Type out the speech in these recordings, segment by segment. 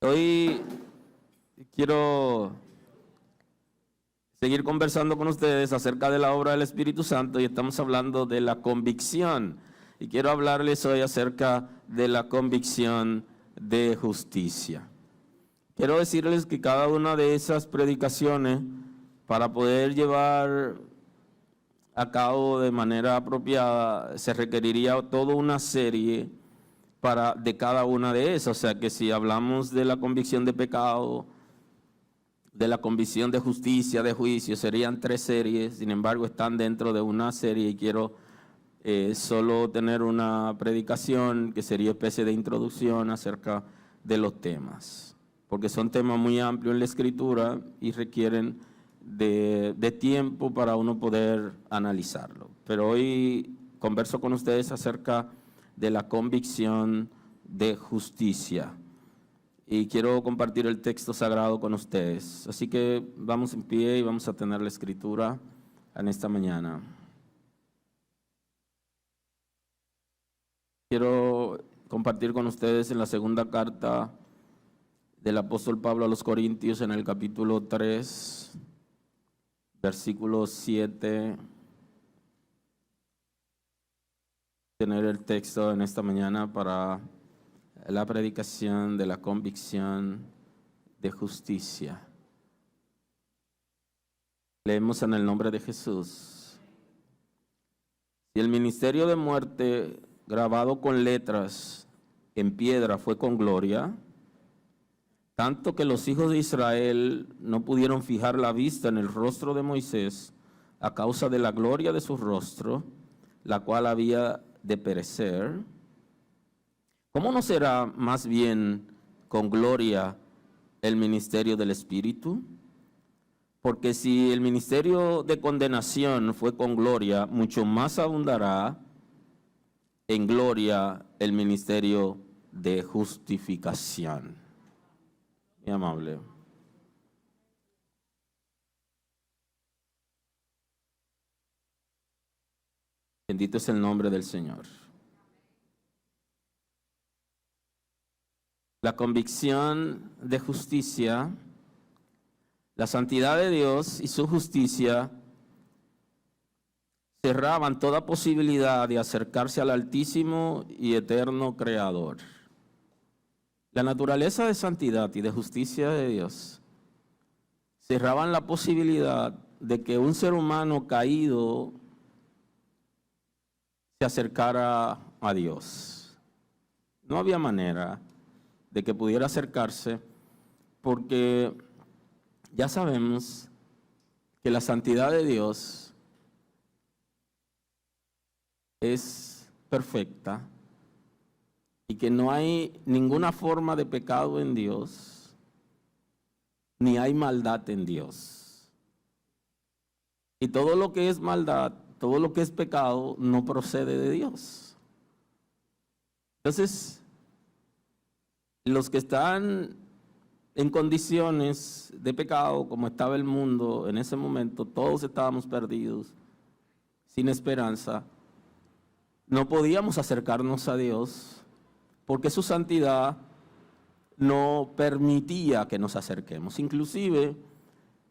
Hoy quiero seguir conversando con ustedes acerca de la obra del Espíritu Santo y estamos hablando de la convicción. Y quiero hablarles hoy acerca de la convicción de justicia. Quiero decirles que cada una de esas predicaciones, para poder llevar a cabo de manera apropiada, se requeriría toda una serie de cada una de esas. O sea que si hablamos de la convicción de pecado, de la convicción de justicia, de juicio, serían 3 series, sin embargo están dentro de una serie y quiero solo tener una predicación que sería especie de introducción acerca de los temas, porque son temas muy amplios en la Escritura y requieren de tiempo para uno poder analizarlo. Pero hoy converso con ustedes acerca de la convicción de justicia. Y quiero compartir el texto sagrado con ustedes. Así que vamos en pie y vamos a tener la escritura en esta mañana. Quiero compartir con ustedes en la segunda carta del apóstol Pablo a los Corintios, en el capítulo 3, versículo 7. Tener el texto en esta mañana para la predicación de la convicción de justicia. Leemos en el nombre de Jesús. Si el ministerio de muerte grabado con letras en piedra fue con gloria, tanto que los hijos de Israel no pudieron fijar la vista en el rostro de Moisés a causa de la gloria de su rostro, la cual había de perecer, ¿cómo no será más bien con gloria el ministerio del Espíritu? Porque si el ministerio de condenación fue con gloria, mucho más abundará en gloria el ministerio de justificación. Muy amable. Bendito es el nombre del Señor. La convicción de justicia, la santidad de Dios y su justicia cerraban toda posibilidad de acercarse al Altísimo y eterno Creador. La naturaleza de santidad y de justicia de Dios cerraban la posibilidad de que un ser humano caído se acercara a Dios. No había manera de que pudiera acercarse, porque ya sabemos que la santidad de Dios es perfecta y que no hay ninguna forma de pecado en Dios, ni hay maldad en Dios. Y todo lo que es maldad, todo lo que es pecado, no procede de Dios. Entonces, los que están en condiciones de pecado, como estaba el mundo en ese momento, todos estábamos perdidos, sin esperanza, no podíamos acercarnos a Dios, porque su santidad no permitía que nos acerquemos. Inclusive,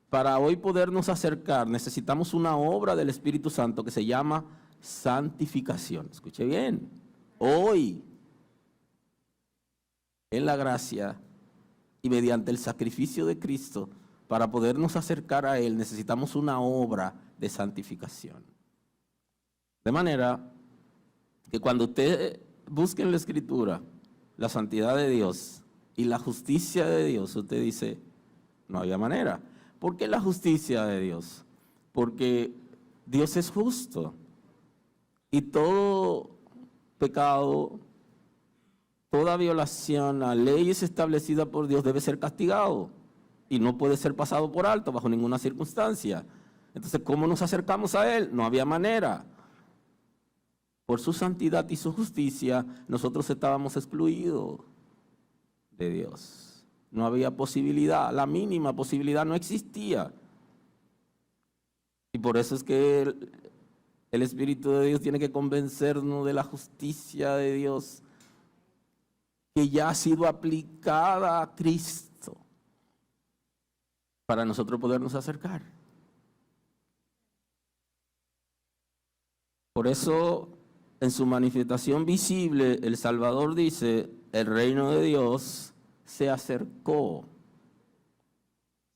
para hoy podernos acercar, necesitamos una obra del Espíritu Santo que se llama santificación. Escuche bien, hoy, en la gracia y mediante el sacrificio de Cristo, para podernos acercar a Él, necesitamos una obra de santificación. De manera que cuando usted busque en la Escritura la santidad de Dios y la justicia de Dios, usted dice, no había manera. ¿Por qué la justicia de Dios? Porque Dios es justo y todo pecado, toda violación a leyes establecidas por Dios debe ser castigado y no puede ser pasado por alto bajo ninguna circunstancia. Entonces, ¿cómo nos acercamos a Él? No había manera. Por su santidad y su justicia, nosotros estábamos excluidos de Dios. No había posibilidad, la mínima posibilidad no existía. Y por eso es que el Espíritu de Dios tiene que convencernos de la justicia de Dios, que ya ha sido aplicada a Cristo, para nosotros podernos acercar. Por eso, en su manifestación visible, el Salvador dice, el reino de Dios se acercó.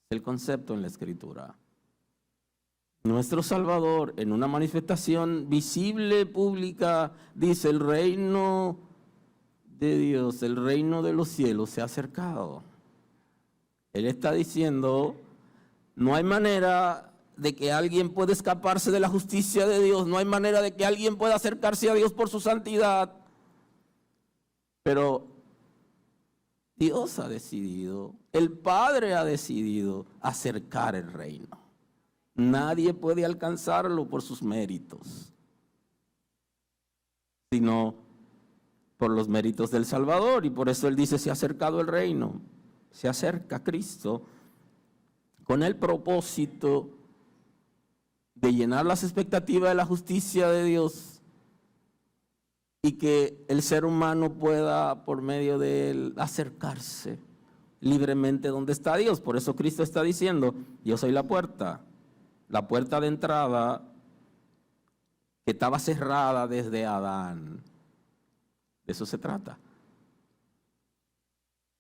Es el concepto en la Escritura. Nuestro Salvador, en una manifestación visible, pública, dice, el reino de Dios, el reino de los cielos se ha acercado. Él está diciendo, no hay manera de que alguien pueda escaparse de la justicia de Dios, no hay manera de que alguien pueda acercarse a Dios por su santidad, pero Dios ha decidido, el Padre ha decidido acercar el reino. Nadie puede alcanzarlo por sus méritos, sino por los méritos del Salvador, y por eso Él dice, se ha acercado el reino, se acerca Cristo, con el propósito de llenar las expectativas de la justicia de Dios y que el ser humano pueda, por medio de Él, acercarse libremente donde está Dios. Por eso Cristo está diciendo, yo soy la puerta de entrada que estaba cerrada desde Adán. De eso se trata.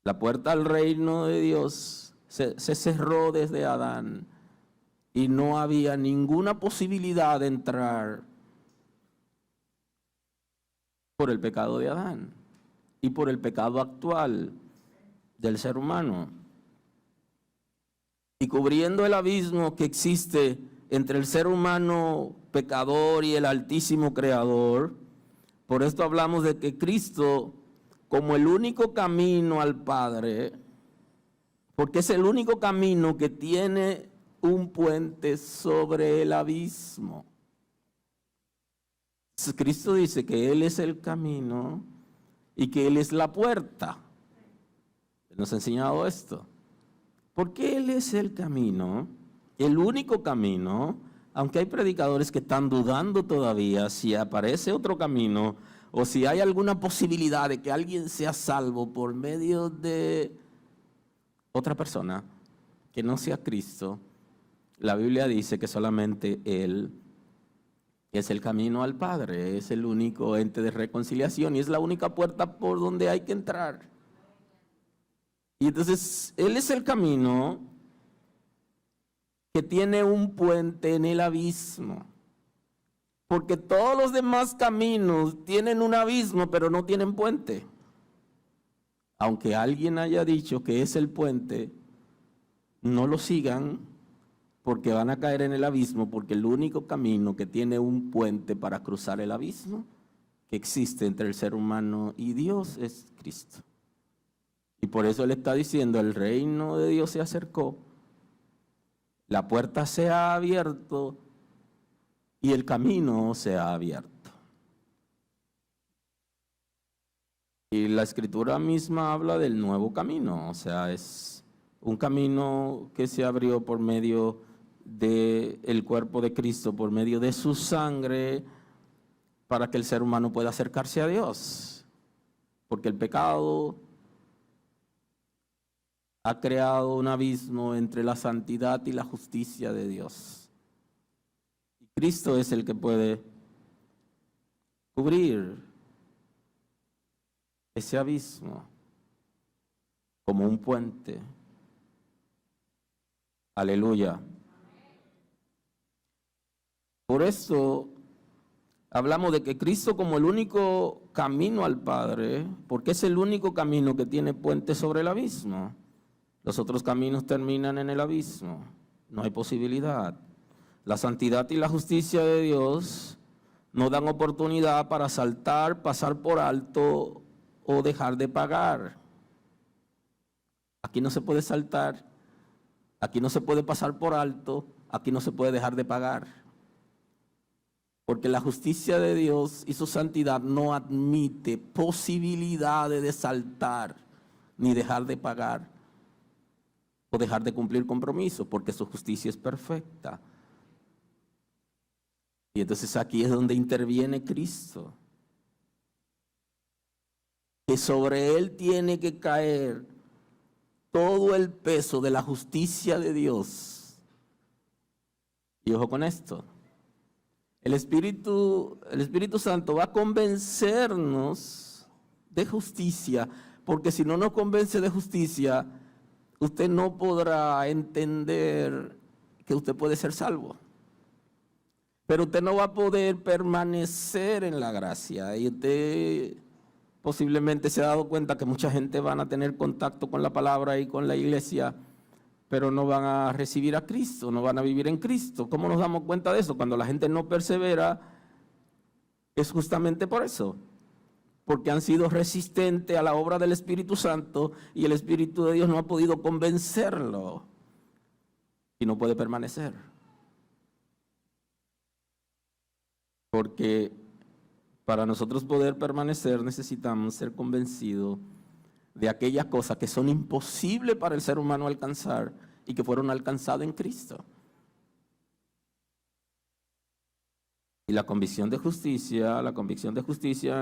La puerta al reino de Dios se cerró desde Adán y no había ninguna posibilidad de entrar por el pecado de Adán y por el pecado actual del ser humano. Y cubriendo el abismo que existe entre el ser humano pecador y el Altísimo Creador, por esto hablamos de que Cristo, como el único camino al Padre, porque es el único camino que tiene un puente sobre el abismo. Cristo dice que Él es el camino y que Él es la puerta. Él nos ha enseñado esto. Porque Él es el camino, el único camino, aunque hay predicadores que están dudando todavía si aparece otro camino o si hay alguna posibilidad de que alguien sea salvo por medio de otra persona que no sea Cristo. La Biblia dice que solamente Él es el camino al Padre, es el único ente de reconciliación y es la única puerta por donde hay que entrar. Y entonces, Él es el camino que tiene un puente en el abismo. Porque todos los demás caminos tienen un abismo, pero no tienen puente. Aunque alguien haya dicho que es el puente, no lo sigan porque van a caer en el abismo, porque el único camino que tiene un puente para cruzar el abismo, que existe entre el ser humano y Dios es Cristo. Y por eso Él está diciendo, el reino de Dios se acercó, la puerta se ha abierto y el camino se ha abierto. Y la Escritura misma habla del nuevo camino, o sea, es un camino que se abrió por medio del cuerpo de Cristo, por medio de su sangre, para que el ser humano pueda acercarse a Dios. Porque el pecado ha creado un abismo entre la santidad y la justicia de Dios. Y Cristo es el que puede cubrir ese abismo como un puente. Aleluya. Por eso hablamos de que Cristo como el único camino al Padre, porque es el único camino que tiene puente sobre el abismo. Los otros caminos terminan en el abismo. No hay posibilidad. La santidad y la justicia de Dios nos dan oportunidad para saltar, pasar por alto o dejar de pagar. Aquí no se puede saltar, aquí no se puede pasar por alto, aquí no se puede dejar de pagar. Porque la justicia de Dios y su santidad no admite posibilidades de saltar ni dejar de pagar o dejar de cumplir compromisos, porque su justicia es perfecta. Y entonces aquí es donde interviene Cristo, que sobre Él tiene que caer todo el peso de la justicia de Dios. Y ojo con esto, el Espíritu Santo va a convencernos de justicia, porque si no nos convence de justicia, usted no podrá entender que usted puede ser salvo. Pero usted no va a poder permanecer en la gracia. Y usted posiblemente se ha dado cuenta que mucha gente van a tener contacto con la palabra y con la iglesia, pero no van a recibir a Cristo, no van a vivir en Cristo. ¿Cómo nos damos cuenta de eso? Cuando la gente no persevera, es justamente por eso. Porque han sido resistentes a la obra del Espíritu Santo y el Espíritu de Dios no ha podido convencerlo y no puede permanecer. Porque para nosotros poder permanecer necesitamos ser convencidos de aquellas cosas que son imposibles para el ser humano alcanzar y que fueron alcanzadas en Cristo. Y la convicción de justicia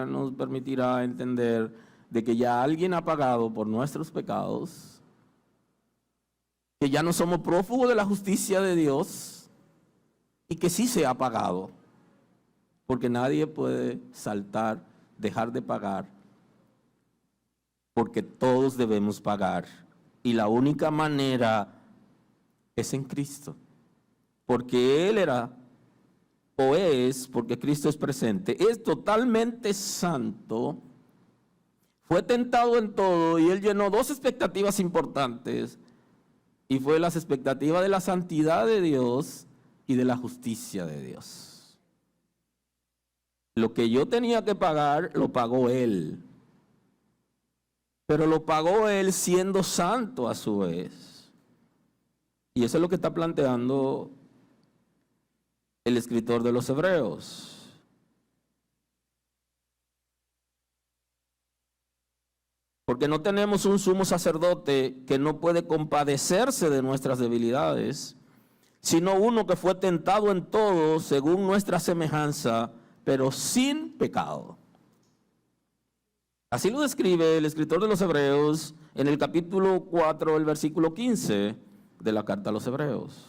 nos permitirá entender de que ya alguien ha pagado por nuestros pecados, que ya no somos prófugos de la justicia de Dios y que sí se ha pagado. Porque nadie puede saltar, dejar de pagar, porque todos debemos pagar. Y la única manera es en Cristo. Porque Él era, o es, porque Cristo es presente, es totalmente santo, fue tentado en todo y Él llenó dos expectativas importantes. Y fue las expectativas de la santidad de Dios y de la justicia de Dios. Lo que yo tenía que pagar, lo pagó Él. Pero lo pagó Él siendo santo a su vez. Y eso es lo que está planteando el escritor de los Hebreos. Porque no tenemos un sumo sacerdote que no puede compadecerse de nuestras debilidades, sino uno que fue tentado en todo según nuestra semejanza, pero sin pecado. Así lo describe el escritor de los Hebreos en el capítulo 4, el versículo 15 de la carta a los Hebreos.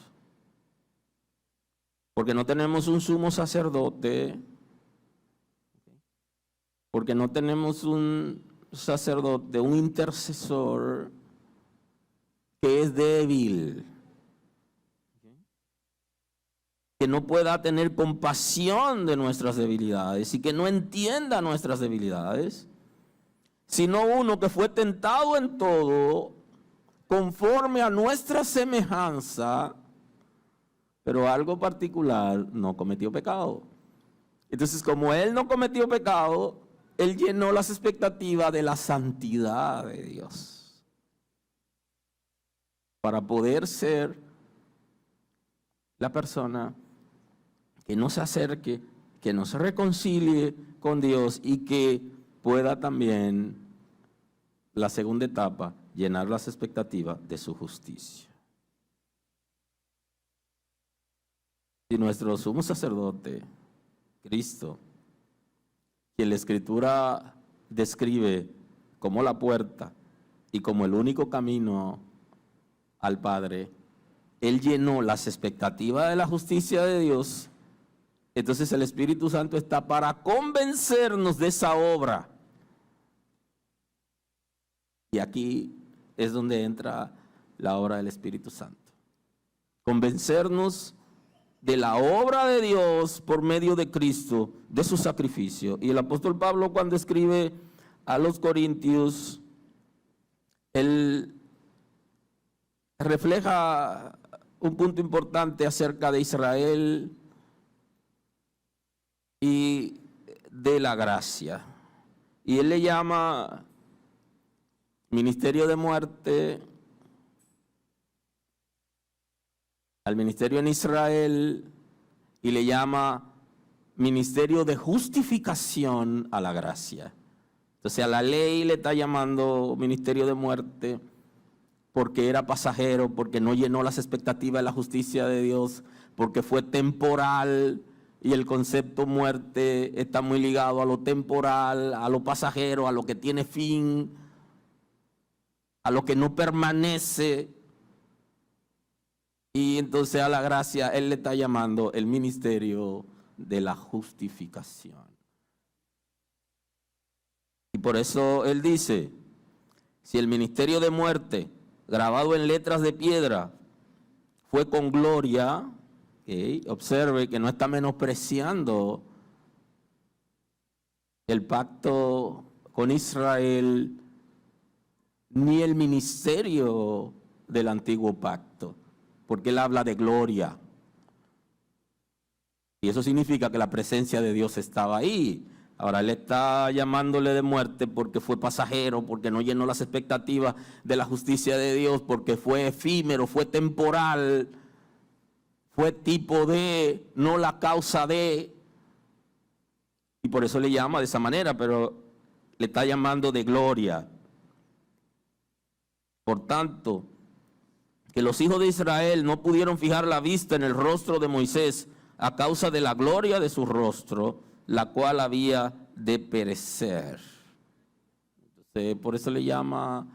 Porque no tenemos un sumo sacerdote, porque no tenemos un sacerdote, un intercesor que es débil, que no pueda tener compasión de nuestras debilidades y que no entienda nuestras debilidades, sino uno que fue tentado en todo, conforme a nuestra semejanza, pero algo particular, no cometió pecado. Entonces, como Él no cometió pecado, Él llenó las expectativas de la santidad de Dios. Para poder ser la persona que no se acerque, que no se reconcilie con Dios y que pueda también, la segunda etapa, llenar las expectativas de su justicia. Si nuestro sumo sacerdote, Cristo, quien la Escritura describe como la puerta y como el único camino al Padre, Él llenó las expectativas de la justicia de Dios, entonces el Espíritu Santo está para convencernos de esa obra. Y aquí es donde entra la obra del Espíritu Santo. Convencernos de la obra de Dios por medio de Cristo, de su sacrificio. Y el apóstol Pablo, cuando escribe a los Corintios, él refleja un punto importante acerca de Israel y de la gracia. Y él le llama ministerio de muerte al ministerio en Israel y le llama ministerio de justificación a la gracia. Entonces a la ley le está llamando ministerio de muerte porque era pasajero, porque no llenó las expectativas de la justicia de Dios, porque fue temporal, y el concepto muerte está muy ligado a lo temporal, a lo pasajero, a lo que tiene fin, a lo que no permanece. Y entonces a la gracia él le está llamando el ministerio de la justificación. Y por eso él dice, si el ministerio de muerte, grabado en letras de piedra, fue con gloria, observe que no está menospreciando el pacto con Israel, ni el ministerio del antiguo pacto, porque él habla de gloria. Y eso significa que la presencia de Dios estaba ahí. Ahora él está llamándole de muerte porque fue pasajero, porque no llenó las expectativas de la justicia de Dios, porque fue efímero, fue temporal, fue tipo de, no la causa de. Y por eso le llama de esa manera, pero le está llamando de gloria. Por tanto, que los hijos de Israel no pudieron fijar la vista en el rostro de Moisés a causa de la gloria de su rostro, la cual había de perecer. Entonces, por eso le llama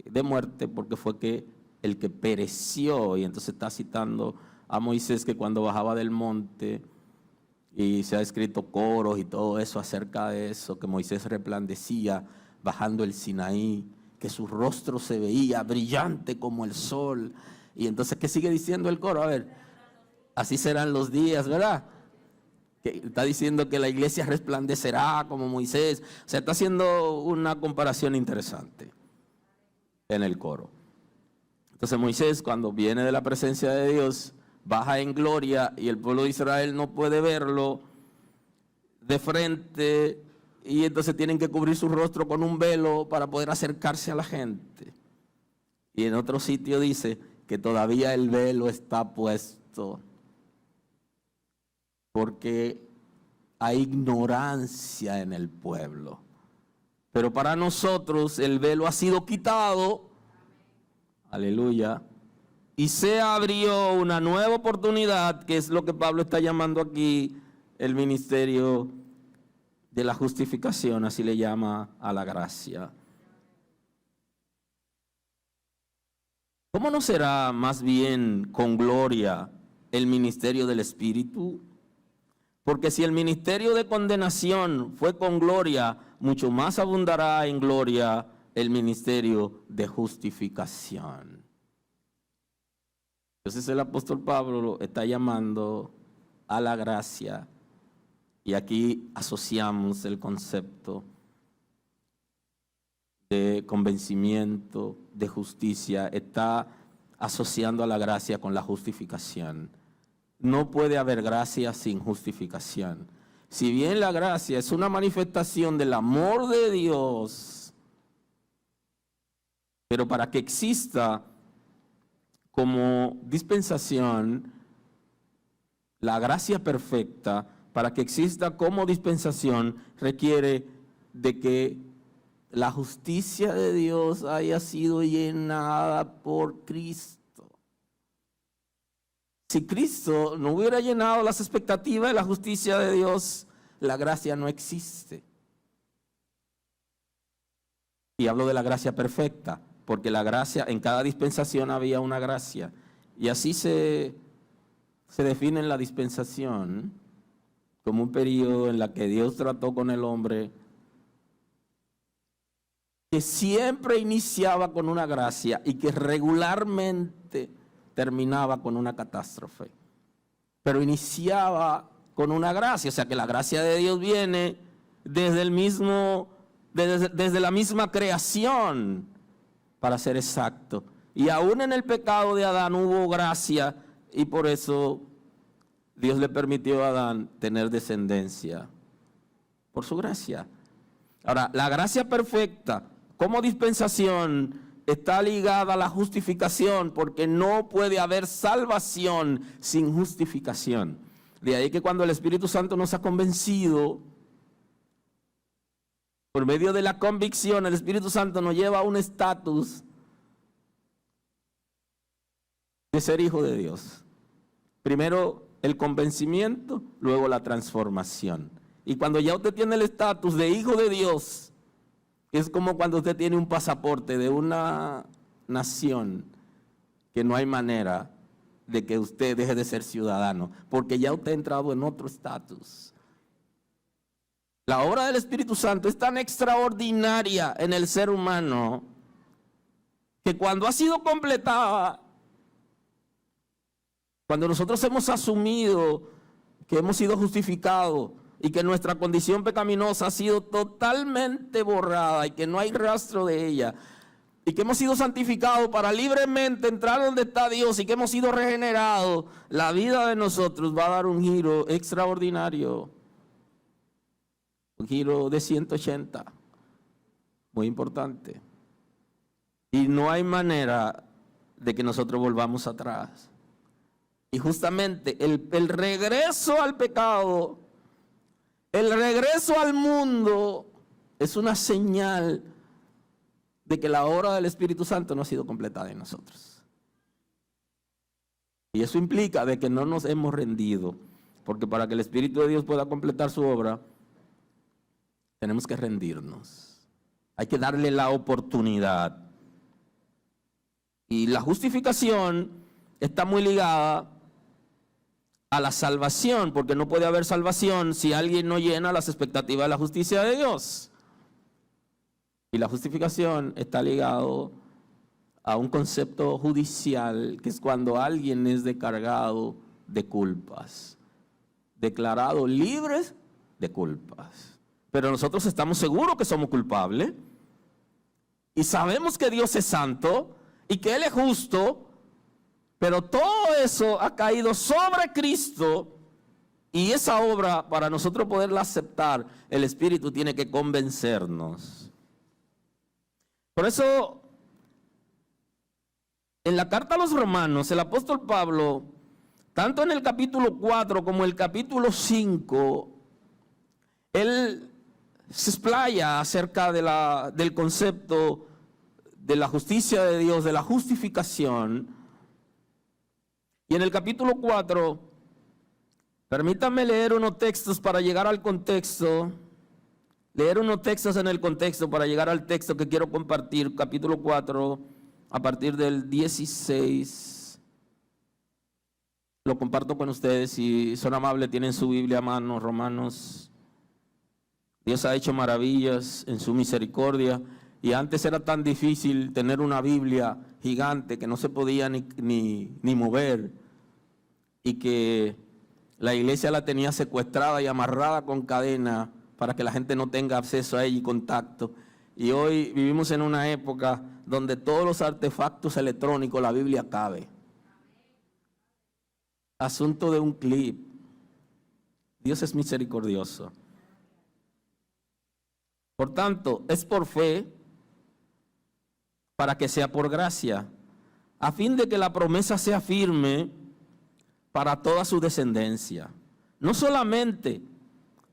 de muerte, porque fue que el que pereció. Y entonces está citando a Moisés, que cuando bajaba del monte, y se ha escrito coros y todo eso acerca de eso, que Moisés resplandecía bajando el Sinaí, que su rostro se veía brillante como el sol. Y entonces, ¿qué sigue diciendo el coro? A ver, así serán los días, ¿verdad? Que está diciendo que la iglesia resplandecerá como Moisés. O sea, está haciendo una comparación interesante en el coro. Entonces Moisés, cuando viene de la presencia de Dios, baja en gloria y el pueblo de Israel no puede verlo de frente, y entonces tienen que cubrir su rostro con un velo para poder acercarse a la gente. Y en otro sitio dice que todavía el velo está puesto, porque hay ignorancia en el pueblo. Pero para nosotros el velo ha sido quitado, aleluya, y se abrió una nueva oportunidad, que es lo que Pablo está llamando aquí el ministerio de la justificación, así le llama a la gracia. ¿Cómo no será más bien con gloria el ministerio del Espíritu? Porque si el ministerio de condenación fue con gloria, mucho más abundará en gloria el ministerio de justificación. Entonces el apóstol Pablo está llamando a la gracia, y aquí asociamos el concepto de convencimiento, de justicia, está asociando a la gracia con la justificación. No puede haber gracia sin justificación. Si bien la gracia es una manifestación del amor de Dios, pero para que exista como dispensación, la gracia perfecta, para que exista como dispensación, requiere de que la justicia de Dios haya sido llenada por Cristo. Si Cristo no hubiera llenado las expectativas de la justicia de Dios, la gracia no existe. Y hablo de la gracia perfecta, porque la gracia, en cada dispensación había una gracia. Y así se define la dispensación como un periodo en el que Dios trató con el hombre, que siempre iniciaba con una gracia y que regularmente terminaba con una catástrofe. Pero iniciaba con una gracia, o sea que la gracia de Dios viene desde la misma creación, para ser exacto. Y aún en el pecado de Adán hubo gracia, y por eso Dios le permitió a Adán tener descendencia, por su gracia. Ahora, la gracia perfecta como dispensación está ligada a la justificación, porque no puede haber salvación sin justificación. De ahí que cuando el Espíritu Santo nos ha convencido, por medio de la convicción, el Espíritu Santo nos lleva a un estatus de ser hijo de Dios. Primero el convencimiento, luego la transformación. Y cuando ya usted tiene el estatus de hijo de Dios, es como cuando usted tiene un pasaporte de una nación que no hay manera de que usted deje de ser ciudadano, porque ya usted ha entrado en otro estatus. La obra del Espíritu Santo es tan extraordinaria en el ser humano que cuando ha sido completada, cuando nosotros hemos asumido que hemos sido justificados y que nuestra condición pecaminosa ha sido totalmente borrada y que no hay rastro de ella, y que hemos sido santificados para libremente entrar donde está Dios y que hemos sido regenerados, la vida de nosotros va a dar un giro extraordinario, un giro de 180, muy importante. Y no hay manera de que nosotros volvamos atrás. Y justamente el regreso al pecado, el regreso al mundo, es una señal de que la obra del Espíritu Santo no ha sido completada en nosotros. Y eso implica de que no nos hemos rendido, porque para que el Espíritu de Dios pueda completar su obra, tenemos que rendirnos. Hay que darle la oportunidad. Y la justificación está muy ligada a la salvación, porque no puede haber salvación si alguien no llena las expectativas de la justicia de Dios. Y la justificación está ligado a un concepto judicial, que es cuando alguien es descargado de culpas, declarado libre de culpas. Pero nosotros estamos seguros que somos culpables y sabemos que Dios es santo y que Él es justo, pero todo eso ha caído sobre Cristo, y esa obra, para nosotros poderla aceptar, el Espíritu tiene que convencernos. Por eso, en la carta a los Romanos, el apóstol Pablo, tanto en el capítulo 4 como el capítulo 5, él se explaya acerca del concepto de la justicia de Dios, de la justificación. Y en el capítulo 4, permítanme leer unos textos para llegar al contexto, leer unos textos en el contexto para llegar al texto que quiero compartir, capítulo 4, a partir del 16. Lo comparto con ustedes, si son amables, tienen su Biblia a mano, Romanos. Dios ha hecho maravillas en su misericordia, y antes era tan difícil tener una Biblia gigante que no se podía ni mover, y que la iglesia la tenía secuestrada y amarrada con cadena para que la gente no tenga acceso a ella y contacto. Y hoy vivimos en una época donde todos los artefactos electrónicos, la Biblia cabe. Asunto de un clip. Dios es misericordioso. Por tanto, es por fe para que sea por gracia, a fin de que la promesa sea firme para toda su descendencia. No solamente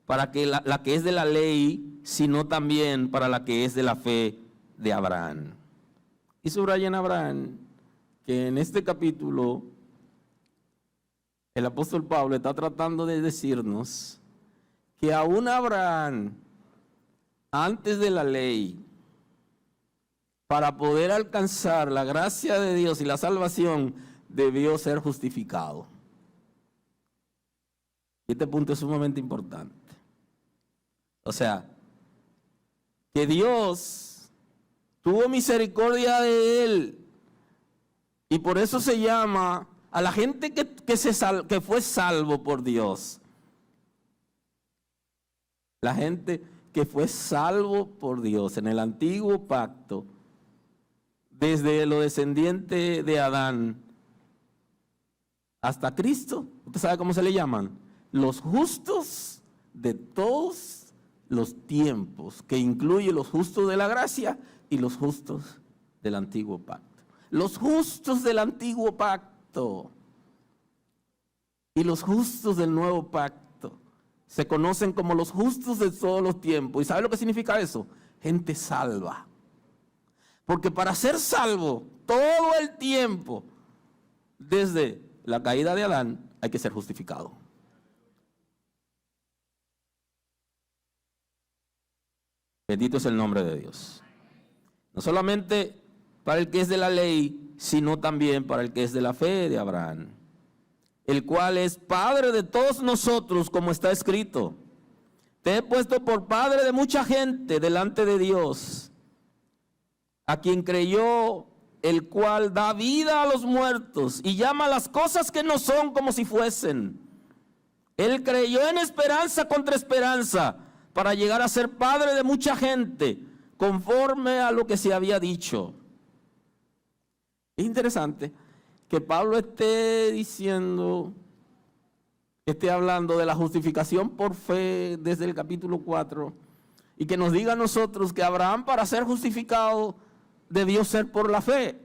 para que la que es de la ley, sino también para la que es de la fe de Abraham. Y subraya en Abraham que en este capítulo el apóstol Pablo está tratando de decirnos que aún Abraham, antes de la ley, para poder alcanzar la gracia de Dios y la salvación, debió ser justificado. Y este punto es sumamente importante. O sea, que Dios tuvo misericordia de él, y por eso se llama a la gente que fue salvo por Dios. La gente que fue salvo por Dios en el antiguo pacto, desde los descendientes de Adán hasta Cristo. ¿Usted sabe cómo se le llaman? Los justos de todos los tiempos, que incluye los justos de la gracia y los justos del antiguo pacto. Los justos del antiguo pacto y los justos del nuevo pacto se conocen como los justos de todos los tiempos. ¿Y sabe lo que significa eso? Gente salva. Porque para ser salvo todo el tiempo, desde la caída de Adán, hay que ser justificado. Bendito es el nombre de Dios. No solamente para el que es de la ley, sino también para el que es de la fe de Abraham, el cual es padre de todos nosotros, como está escrito: te he puesto por padre de mucha gente delante de Dios, a quien creyó, el cual da vida a los muertos y llama las cosas que no son como si fuesen. Él creyó en esperanza contra esperanza, para llegar a ser padre de mucha gente, conforme a lo que se había dicho. Es interesante que Pablo esté hablando de la justificación por fe desde el capítulo 4, y que nos diga a nosotros que Abraham, para ser justificado, debió ser por la fe.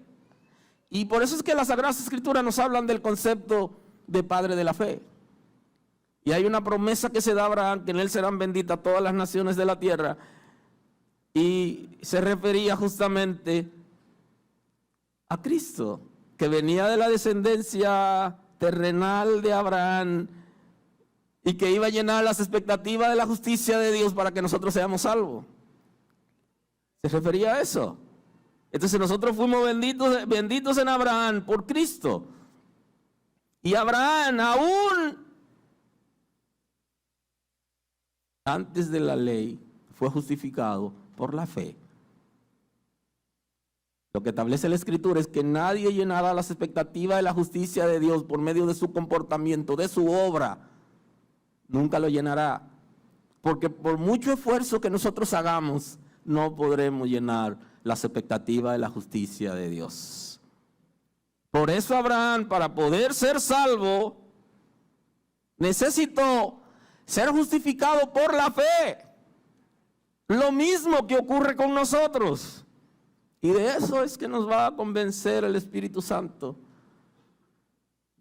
Y por eso es que las Sagradas Escrituras nos hablan del concepto de padre de la fe. Y hay una promesa que se da a Abraham, que en él serán benditas todas las naciones de la tierra. Y se refería justamente a Cristo, que venía de la descendencia terrenal de Abraham y que iba a llenar las expectativas de la justicia de Dios para que nosotros seamos salvos. Se refería a eso. Entonces nosotros fuimos benditos en Abraham por Cristo. Y Abraham, aún antes de la ley, fue justificado por la fe. Lo que establece la Escritura es que nadie llenará las expectativas de la justicia de Dios por medio de su comportamiento, de su obra. Nunca lo llenará. Porque por mucho esfuerzo que nosotros hagamos, no podremos llenar las expectativas de la justicia de Dios. Por eso Abraham, para poder ser salvo, necesitó ser justificado por la fe. Lo mismo que ocurre con nosotros. Y de eso es que nos va a convencer el Espíritu Santo,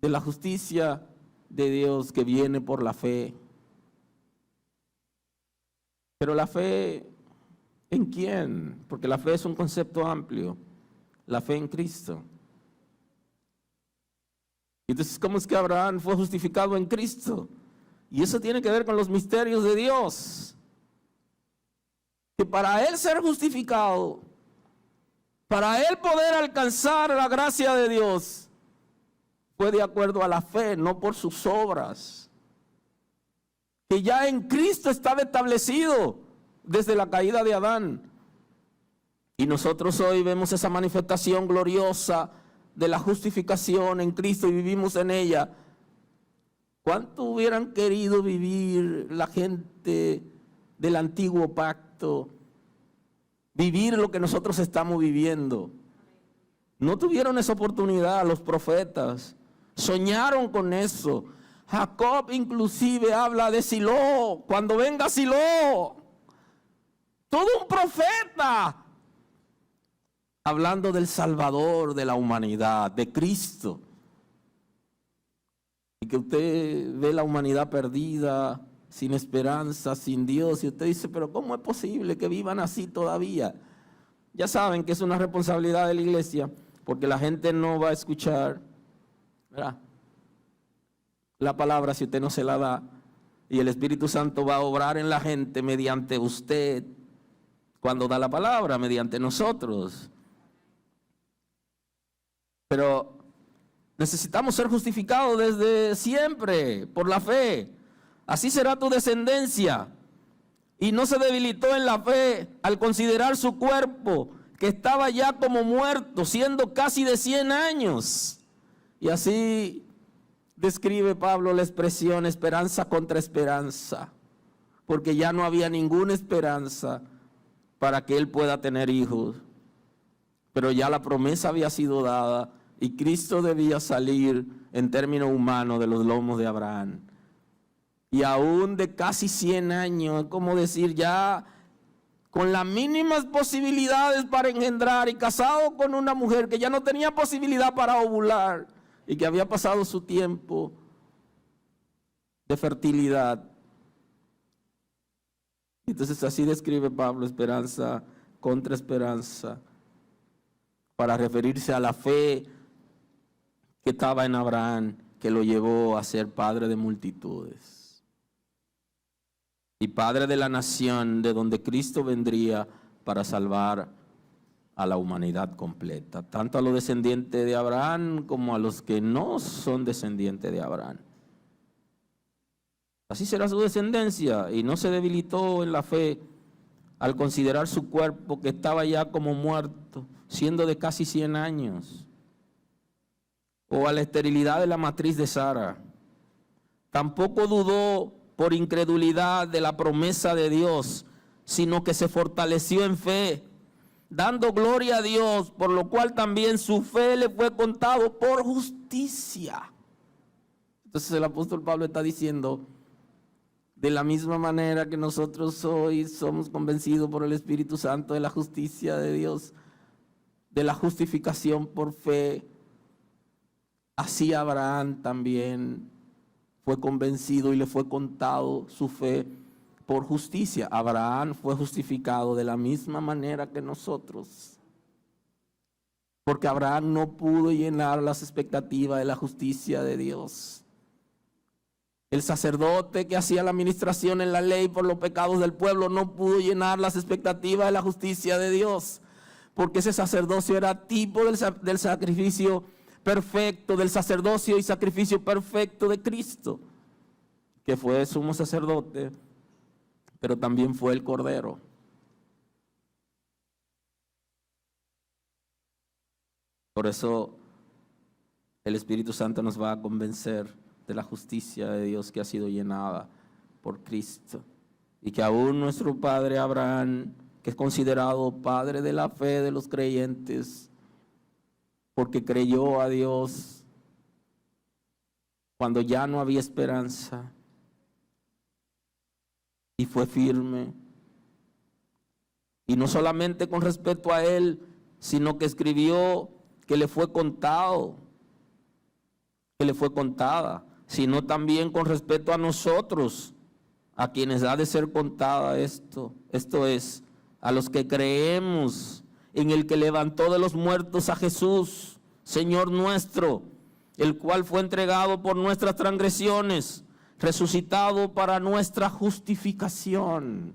de la justicia de Dios que viene por la fe. Pero la fe, ¿en quién? Porque la fe es un concepto amplio. La fe en Cristo. Entonces, ¿cómo es que Abraham fue justificado en Cristo? Y eso tiene que ver con los misterios de Dios. Que para él ser justificado, para él poder alcanzar la gracia de Dios, fue de acuerdo a la fe, no por sus obras. Que ya en Cristo estaba establecido desde la caída de Adán. Y nosotros hoy vemos esa manifestación gloriosa de la justificación en Cristo y vivimos en ella. ¿Cuánto hubieran querido vivir la gente del antiguo pacto? Vivir lo que nosotros estamos viviendo. No tuvieron esa oportunidad los profetas. Soñaron con eso. Jacob inclusive habla de Silo, cuando venga Silo. Todo un profeta hablando del Salvador de la humanidad, de Cristo. Y que usted ve la humanidad perdida, sin esperanza, sin Dios, y usted dice, pero ¿cómo es posible que vivan así todavía? Ya saben que es una responsabilidad de la iglesia, porque la gente no va a escuchar, ¿verdad?, la palabra si usted no se la da, y el Espíritu Santo va a obrar en la gente mediante usted, cuando da la palabra, mediante nosotros. Pero necesitamos ser justificados desde siempre, por la fe. Así será tu descendencia. Y no se debilitó en la fe al considerar su cuerpo, que estaba ya como muerto, siendo casi de 100 años. Y así describe Pablo la expresión esperanza contra esperanza, porque ya no había ninguna esperanza para que él pueda tener hijos. Pero ya la promesa había sido dada y Cristo debía salir en términos humanos de los lomos de Abraham. Y aún de casi 100 años, es como decir, ya con las mínimas posibilidades para engendrar y casado con una mujer que ya no tenía posibilidad para ovular y que había pasado su tiempo de fertilidad. Entonces así describe Pablo esperanza contra esperanza, para referirse a la fe que estaba en Abraham, que lo llevó a ser padre de multitudes y padre de la nación de donde Cristo vendría para salvar a la humanidad completa, tanto a los descendientes de Abraham como a los que no son descendientes de Abraham. Así será su descendencia, y no se debilitó en la fe al considerar su cuerpo, que estaba ya como muerto, siendo de casi 100 años, o a la esterilidad de la matriz de Sara. Tampoco dudó por incredulidad de la promesa de Dios, sino que se fortaleció en fe, dando gloria a Dios, por lo cual también su fe le fue contado por justicia. Entonces el apóstol Pablo está diciendo, de la misma manera que nosotros hoy somos convencidos por el Espíritu Santo de la justicia de Dios, de la justificación por fe, así Abraham también fue convencido y le fue contado su fe por justicia. Abraham fue justificado de la misma manera que nosotros, porque Abraham no pudo llenar las expectativas de la justicia de Dios. El sacerdote que hacía la administración en la ley por los pecados del pueblo no pudo llenar las expectativas de la justicia de Dios, porque ese sacerdocio era tipo del sacrificio perfecto, del sacerdocio y sacrificio perfecto de Cristo, que fue sumo sacerdote, pero también fue el Cordero. Por eso el Espíritu Santo nos va a convencer de la justicia de Dios que ha sido llenada por Cristo, y que aún nuestro padre Abraham, que es considerado padre de la fe de los creyentes, porque creyó a Dios cuando ya no había esperanza, y fue firme, y no solamente con respecto a él, sino que escribió que le fue contado, que le fue contada, sino también con respecto a nosotros, a quienes ha de ser contada esto es, a los que creemos en el que levantó de los muertos a Jesús, Señor nuestro, el cual fue entregado por nuestras transgresiones, resucitado para nuestra justificación.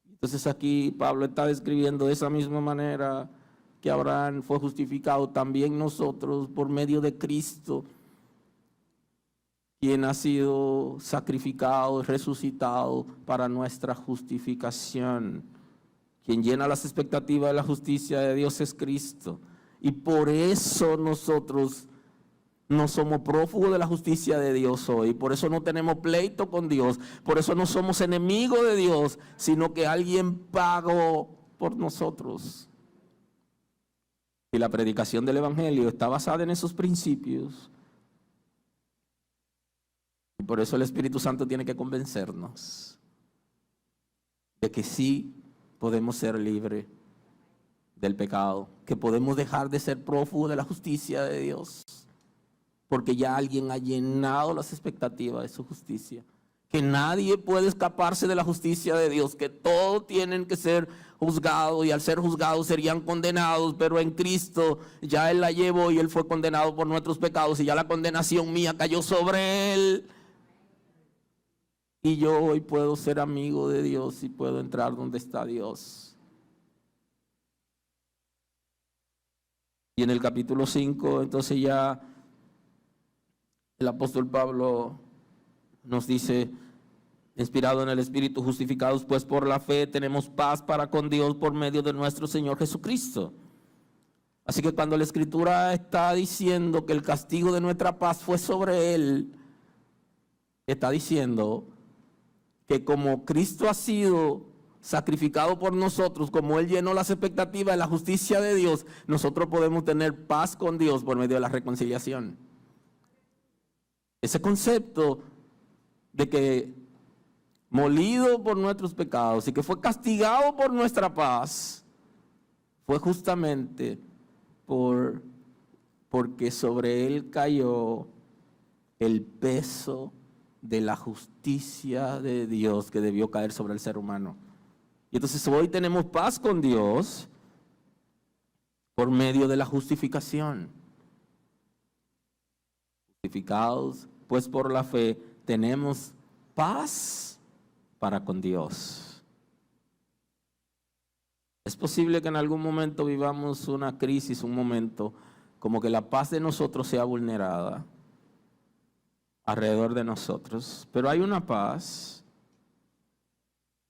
Entonces aquí Pablo está describiendo de esa misma manera que Abraham fue justificado, también nosotros por medio de Cristo, quien ha sido sacrificado y resucitado para nuestra justificación. Quien llena las expectativas de la justicia de Dios es Cristo. Y por eso nosotros no somos prófugos de la justicia de Dios hoy. Por eso no tenemos pleito con Dios. Por eso no somos enemigos de Dios, sino que alguien pagó por nosotros. Y la predicación del Evangelio está basada en esos principios. Por eso el Espíritu Santo tiene que convencernos de que sí podemos ser libres del pecado, que podemos dejar de ser prófugos de la justicia de Dios, porque ya alguien ha llenado las expectativas de su justicia, que nadie puede escaparse de la justicia de Dios, que todos tienen que ser juzgados y al ser juzgados serían condenados, pero en Cristo ya Él la llevó y Él fue condenado por nuestros pecados y ya la condenación mía cayó sobre Él. Y yo hoy puedo ser amigo de Dios y puedo entrar donde está Dios. Y en el capítulo 5, entonces ya el apóstol Pablo nos dice, inspirado en el Espíritu, justificados pues por la fe, tenemos paz para con Dios por medio de nuestro Señor Jesucristo. Así que cuando la Escritura está diciendo que el castigo de nuestra paz fue sobre Él, está diciendo que como Cristo ha sido sacrificado por nosotros, como Él llenó las expectativas de la justicia de Dios, nosotros podemos tener paz con Dios por medio de la reconciliación. Ese concepto de que molido por nuestros pecados y que fue castigado por nuestra paz, fue justamente porque sobre Él cayó el peso de la justicia de Dios que debió caer sobre el ser humano. Y entonces hoy tenemos paz con Dios por medio de la justificación. Justificados pues por la fe, tenemos paz para con Dios. Es posible que en algún momento vivamos una crisis, un momento como que la paz de nosotros sea vulnerada alrededor de nosotros, pero hay una paz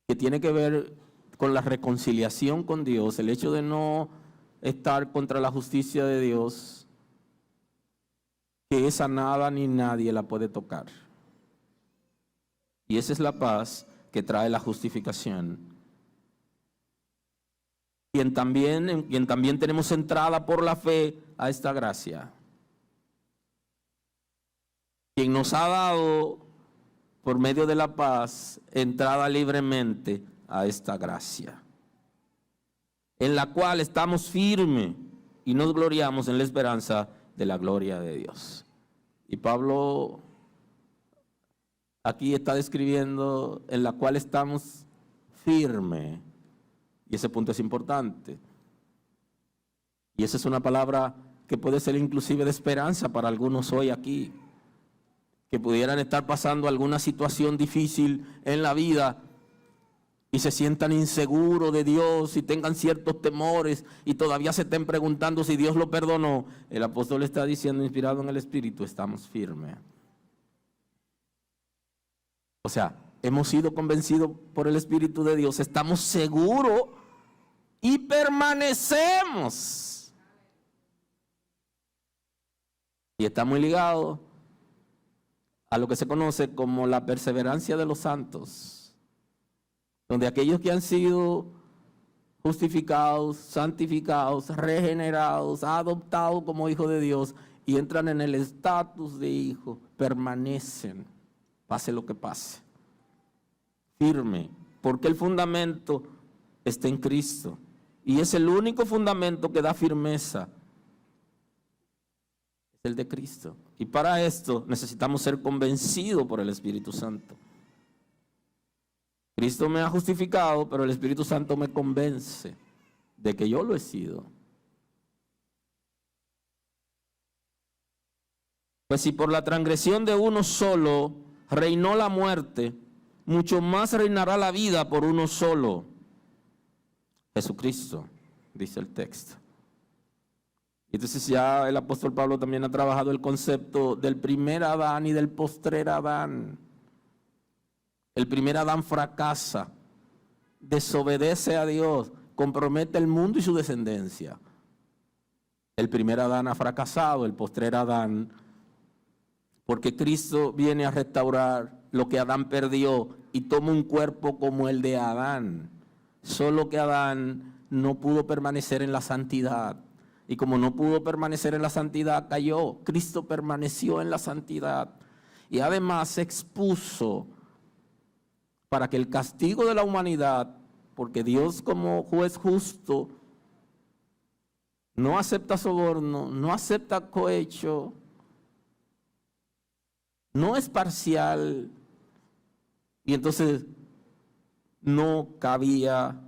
que tiene que ver con la reconciliación con Dios, el hecho de no estar contra la justicia de Dios, que esa nada ni nadie la puede tocar. Y esa es la paz que trae la justificación. En quien también tenemos entrada por la fe a esta gracia. Quien nos ha dado por medio de la paz entrada libremente a esta gracia, en la cual estamos firmes y nos gloriamos en la esperanza de la gloria de Dios. Y Pablo aquí está describiendo en la cual estamos firmes, y ese punto es importante. Y esa es una palabra que puede ser inclusive de esperanza para algunos hoy aquí, que pudieran estar pasando alguna situación difícil en la vida y se sientan inseguros de Dios y tengan ciertos temores y todavía se estén preguntando si Dios lo perdonó. El apóstol está diciendo, inspirado en el Espíritu, estamos firmes. O sea, hemos sido convencidos por el Espíritu de Dios, estamos seguros y permanecemos. Y está muy ligado a lo que se conoce como la perseverancia de los santos, donde aquellos que han sido justificados, santificados, regenerados, adoptados como hijos de Dios y entran en el estatus de hijo, permanecen, pase lo que pase, firme, porque el fundamento está en Cristo y es el único fundamento que da firmeza, es el de Cristo. Y para esto necesitamos ser convencidos por el Espíritu Santo. Cristo me ha justificado, pero el Espíritu Santo me convence de que yo lo he sido. Pues si por la transgresión de uno solo reinó la muerte, mucho más reinará la vida por uno solo, Jesucristo, dice el texto. Entonces ya el apóstol Pablo también ha trabajado el concepto del primer Adán y del postrer Adán. El primer Adán fracasa, desobedece a Dios, compromete el mundo y su descendencia. El primer Adán ha fracasado, el postrer Adán, porque Cristo viene a restaurar lo que Adán perdió y toma un cuerpo como el de Adán. Solo que Adán no pudo permanecer en la santidad. Y como no pudo permanecer en la santidad, cayó. Cristo permaneció en la santidad. y además se expuso para que el castigo de la humanidad, porque Dios como juez justo no acepta soborno, no acepta cohecho, no es parcial, y entonces no cabía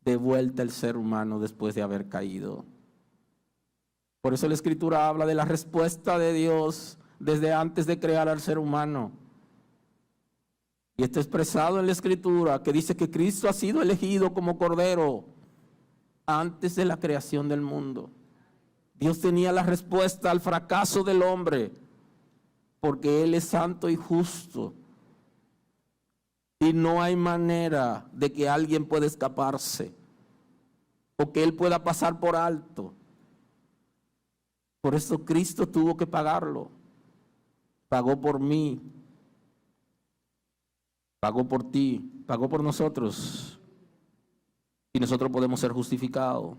de vuelta el ser humano después de haber caído. Por eso la Escritura habla de la respuesta de Dios desde antes de crear al ser humano. Y está expresado en la Escritura que dice que Cristo ha sido elegido como Cordero antes de la creación del mundo. Dios tenía la respuesta al fracaso del hombre, porque Él es santo y justo. Y no hay manera de que alguien pueda escaparse o que Él pueda pasar por alto. Por eso Cristo tuvo que pagarlo. Pagó por mí, pagó por ti, pagó por nosotros. Y nosotros podemos ser justificados.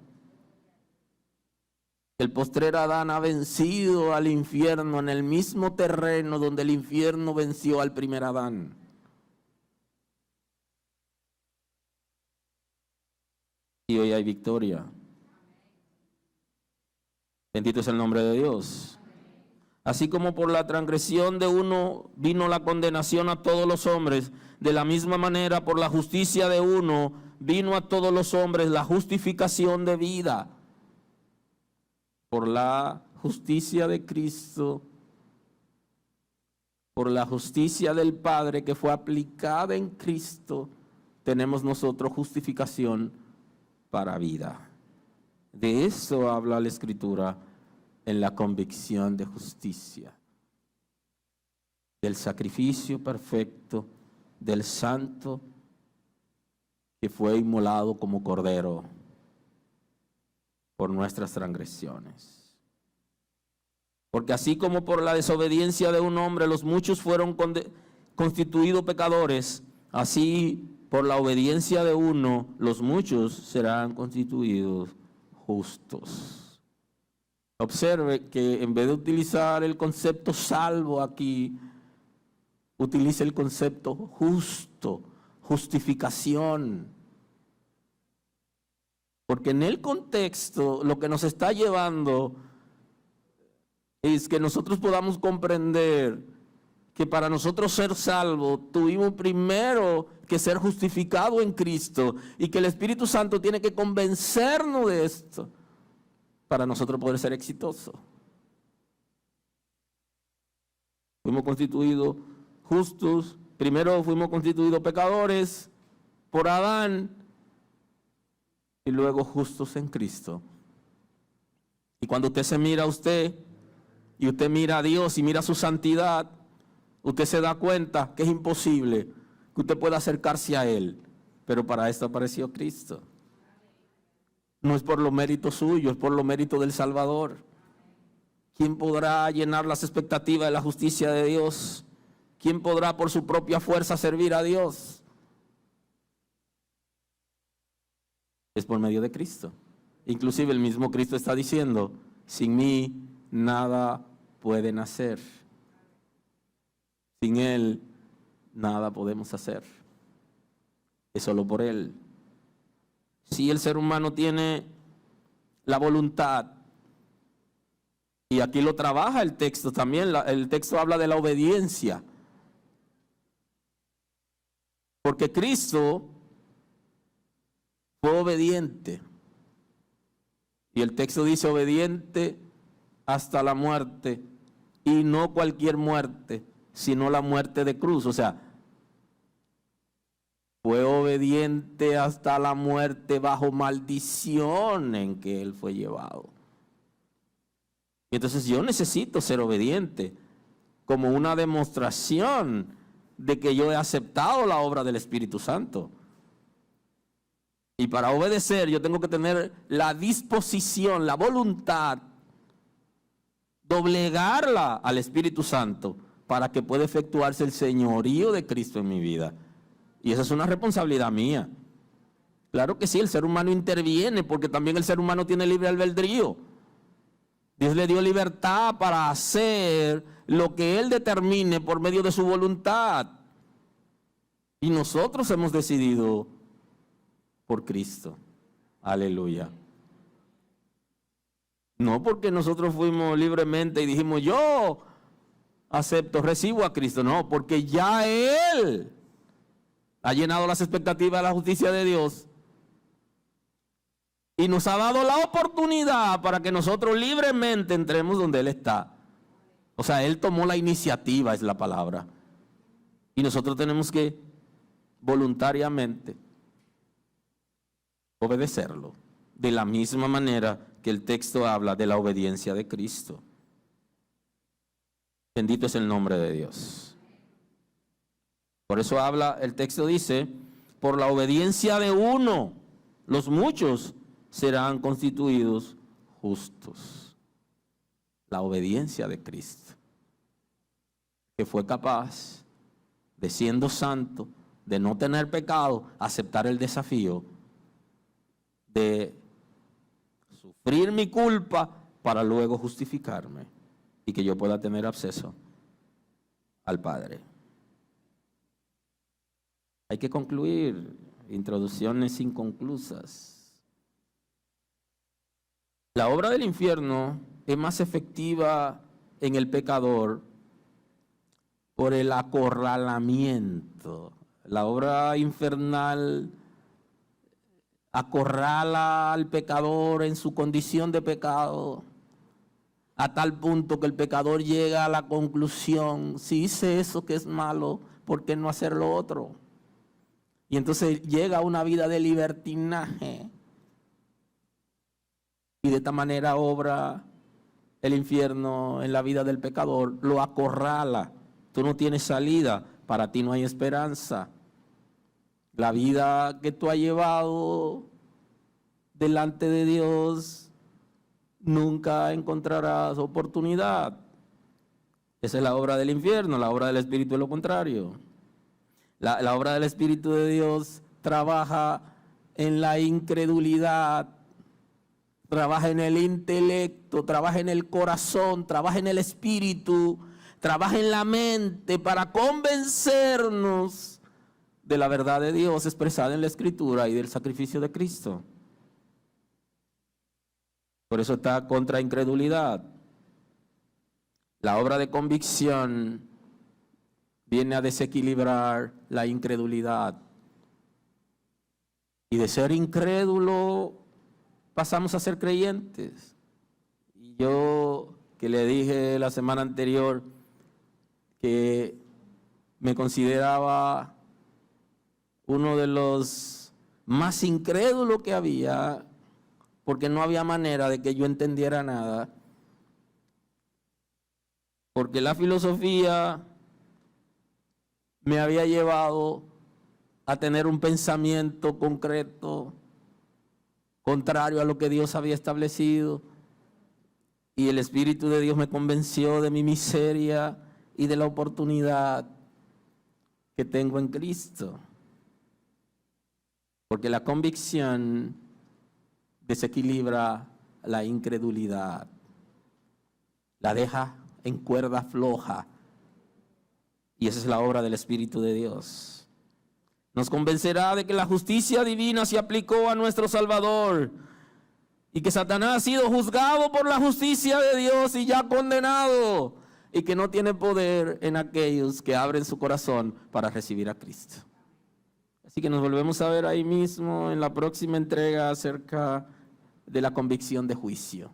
El postrer Adán ha vencido al infierno en el mismo terreno donde el infierno venció al primer Adán. Y hoy hay victoria. Bendito es el nombre de Dios. Así como por la transgresión de uno vino la condenación a todos los hombres, de la misma manera por la justicia de uno vino a todos los hombres la justificación de vida. Por la justicia de Cristo, por la justicia del Padre que fue aplicada en Cristo, tenemos nosotros justificación para vida. De eso habla la Escritura en la convicción de justicia, del sacrificio perfecto del Santo que fue inmolado como Cordero por nuestras transgresiones. Porque así como por la desobediencia de un hombre los muchos fueron constituidos pecadores, así por la obediencia de uno los muchos serán constituidos justos. Observe que en vez de utilizar el concepto salvo aquí, utiliza el concepto justo, justificación. Porque en el contexto lo que nos está llevando es que nosotros podamos comprender que para nosotros ser salvos tuvimos primero que ser justificados en Cristo y que el Espíritu Santo tiene que convencernos de esto para nosotros poder ser exitosos. Fuimos constituidos justos, primero fuimos constituidos pecadores por Adán y luego justos en Cristo. Y cuando usted se mira a usted y usted mira a Dios y mira su santidad, usted se da cuenta que es imposible que usted pueda acercarse a Él. Pero para esto apareció Cristo. No es por los méritos suyos, es por los méritos del Salvador. ¿Quién podrá llenar las expectativas de la justicia de Dios? ¿Quién podrá por su propia fuerza servir a Dios? Es por medio de Cristo. Inclusive el mismo Cristo está diciendo, sin mí nada pueden hacer. Sin Él nada podemos hacer. Es solo por Él. Si el ser humano tiene la voluntad, y aquí lo trabaja el texto también, el texto habla de la obediencia. Porque Cristo fue obediente. Y el texto dice obediente hasta la muerte, y no cualquier muerte, sino la muerte de cruz. O sea, fue obediente hasta la muerte bajo maldición en que Él fue llevado. Y entonces yo necesito ser obediente como una demostración de que yo he aceptado la obra del Espíritu Santo. Y para obedecer yo tengo que tener la disposición, la voluntad, doblegarla al Espíritu Santo para que pueda efectuarse el señorío de Cristo en mi vida. Y esa es una responsabilidad mía. Claro que sí, el ser humano interviene porque también el ser humano tiene libre albedrío. Dios le dio libertad para hacer lo que Él determine por medio de su voluntad. Y nosotros hemos decidido por Cristo. Aleluya. No porque nosotros fuimos libremente y dijimos, yo acepto, recibo a Cristo. No, porque ya Él ha llenado las expectativas de la justicia de Dios y nos ha dado la oportunidad para que nosotros libremente entremos donde Él está. O sea, Él tomó la iniciativa, es la palabra. Y nosotros tenemos que voluntariamente obedecerlo. De la misma manera que el texto habla de la obediencia de Cristo. Bendito es el nombre de Dios. Por eso habla, el texto dice, por la obediencia de uno, los muchos serán constituidos justos. La obediencia de Cristo, que fue capaz de, siendo santo, de no tener pecado, aceptar el desafío de sufrir mi culpa para luego justificarme y que yo pueda tener acceso al Padre. Hay que concluir, introducciones inconclusas. La obra del infierno es más efectiva en el pecador por el acorralamiento. La obra infernal acorrala al pecador en su condición de pecado, a tal punto que el pecador llega a la conclusión, si hice eso que es malo, ¿por qué no hacer lo otro? Y entonces llega a una vida de libertinaje. Y de esta manera obra el infierno en la vida del pecador, lo acorrala. Tú no tienes salida, para ti no hay esperanza. La vida que tú has llevado delante de Dios, nunca encontrarás oportunidad. Esa es la obra del infierno. La obra del Espíritu es lo contrario. La obra del Espíritu de Dios trabaja en la incredulidad, trabaja en el intelecto, trabaja en el corazón, trabaja en el espíritu, trabaja en la mente para convencernos de la verdad de Dios expresada en la Escritura y del sacrificio de Cristo. Por eso está contra incredulidad. La obra de convicción viene a desequilibrar la incredulidad. Y de ser incrédulo pasamos a ser creyentes. Y yo, que le dije la semana anterior que me consideraba uno de los más incrédulos que había, porque no había manera de que yo entendiera nada, porque la filosofía me había llevado a tener un pensamiento concreto, contrario a lo que Dios había establecido, y el Espíritu de Dios me convenció de mi miseria y de la oportunidad que tengo en Cristo. Porque la convicción desequilibra la incredulidad, la deja en cuerda floja, y esa es la obra del Espíritu de Dios. Nos convencerá de que la justicia divina se aplicó a nuestro Salvador y que Satanás ha sido juzgado por la justicia de Dios y ya condenado, y que no tiene poder en aquellos que abren su corazón para recibir a Cristo. Así que nos volvemos a ver ahí mismo en la próxima entrega acerca de la convicción de juicio.